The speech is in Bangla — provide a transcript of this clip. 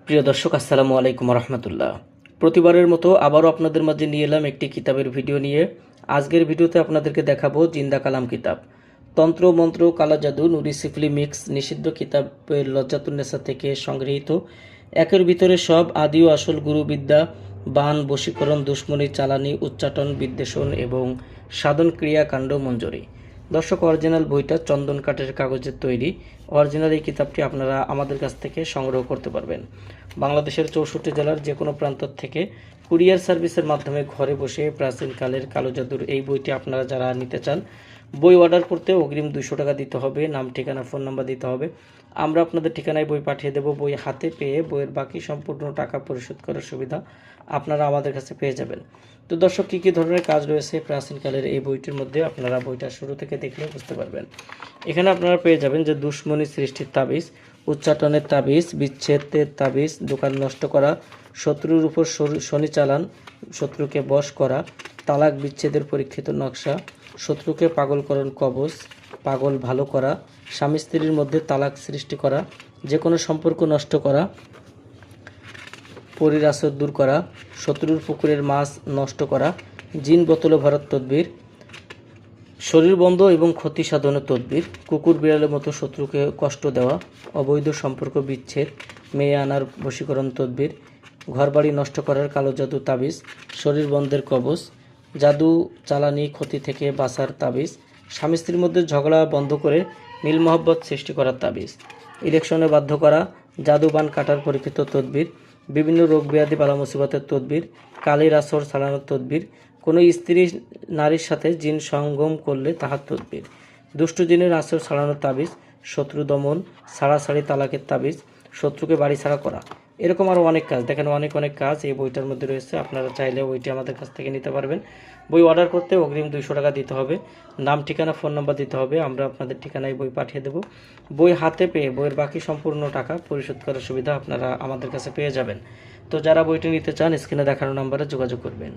প্রিয় দর্শক, আসসালামু আলাইকুম রহমতুল্লাহ। প্রতিবারের মতো আবারও আপনাদের মাঝে নিয়ে এলাম একটি কিতাবের ভিডিও নিয়ে। আজকের ভিডিওতে আপনাদেরকে দেখাবো জিন্দা কালাম কিতাব। তন্ত্র মন্ত্র কালা জাদু নুরি সিফলি মিক্স নিষিদ্ধ কিতাবের লজ্জাতুন্নেসা থেকে সংগৃহীত। একের ভিতরে সব আদি ও আসল গুরুবিদ্যা, বান, বশীকরণ, দুশ্মনী, চালানি, উচ্চাটন, বিদ্বেষণ এবং সাধন ক্রিয়াকাণ্ড মঞ্জুরি। দর্শক, অরিজিনাল বইটা চন্দন কাঠের কাগজের তৈরি। অরিজিনাল এই কিতাবটি আপনারা আমাদের কাছ থেকে সংগ্রহ করতে পারবেন। বাংলাদেশের 64 জেলার যে কোনো প্রান্ত থেকে কুরিয়ার সার্ভিসের মাধ্যমে ঘরে বসে প্রাচীনকালের কালো জাদুর এই বইটি আপনারা যারা নিতে চান, বই অর্ডার করতে অগ্রিম 200 টাকা দিতে হবে। নাম, ঠিকানা, ফোন নাম্বার দিতে হবে। আমরা আপনাদের ঠিকানায় বই পাঠিয়ে দেব। বই হাতে পেয়ে বইয়ের বাকি সম্পূর্ণ টাকা পরিশোধ করার সুবিধা আপনারা আমাদের কাছে পেয়ে যাবেন। তো দর্শক, কী কী ধরনের কাজ রয়েছে প্রাচীনকালের এই বইটির মধ্যে আপনারা বইটা শুরু থেকে দেখলে বুঝতে পারবেন। এখানে আপনারা পেয়ে যাবেন যে দুশ্মনী সৃষ্টির তাবিজ, উচ্চাটনের তাবিজ, বিচ্ছেদের তাবিজ, দোকান নষ্ট করা, শত্রুর উপর শনি চালান, শত্রুকে বশ করা, তালাক বিচ্ছেদের পরীক্ষিত নকশা, শত্রুকে পাগলকরণ কবচ, পাগল ভালো করা, স্বামী স্ত্রীর মধ্যে তালাক সৃষ্টি করা, যে কোনো সম্পর্ক নষ্ট করা, পরীর আসর দূর করা, শত্রুর পুকুরের মাছ নষ্ট করা, জিন বোতলে ভরার তদবির, শরীর বন্ধ এবং ক্ষতি সাধনের তদবির, কুকুর বিড়ালের মতো শত্রুকে কষ্ট দেওয়া, অবৈধ সম্পর্ক বিচ্ছেদ, মেয়ে আনার বশীকরণ তদবির, ঘরবাড়ি নষ্ট করার কালো জাদু তাবিজ, শরীর বন্ধের কবচ, জাদু চালানি ক্ষতি থেকে বাঁচার তাবিজ, স্বামী স্ত্রীর মধ্যে ঝগড়া বন্ধ করে মিল মহব্বত সৃষ্টি করার তাবিজ, ইলেকশনে বাধ্য করা, জাদু বান কাটার পরীক্ষিত তদবির, বিভিন্ন রোগ ব্যাধি বালা মুসিবতের তদবির, কালির আসর ছাড়ানোর তদবির, কোনো স্ত্রী নারীর সাথে জিন সঙ্গম করলে তাহার তদবির, দুষ্ট জিনের আসর ছাড়ানোর তাবিজ, শত্রু দমন, ছাড়াছাড়ি তালাকের তাবিজ, শত্রুকে বাড়ি ছাড়া করা, এরকম আরও অনেক কাজ। দেখেন, অনেক কাজ এই বইটার মধ্যে রয়েছে। আপনারা চাইলে বইটি আমাদের কাছ থেকে নিতে পারবেন। বই অর্ডার করতে অগ্রিম 200 টাকা দিতে হবে। নাম, ঠিকানা, ফোন নাম্বার দিতে হবে। আমরা আপনাদের ঠিকানায় বই পাঠিয়ে দেব। বই হাতে পেয়ে বইয়ের বাকি সম্পূর্ণ টাকা পরিশোধ করার সুবিধা আপনারা আমাদের কাছে পেয়ে যাবেন। তো যারা বইটি নিতে চান, স্ক্রিনে দেখানো নাম্বারে যোগাযোগ করবেন।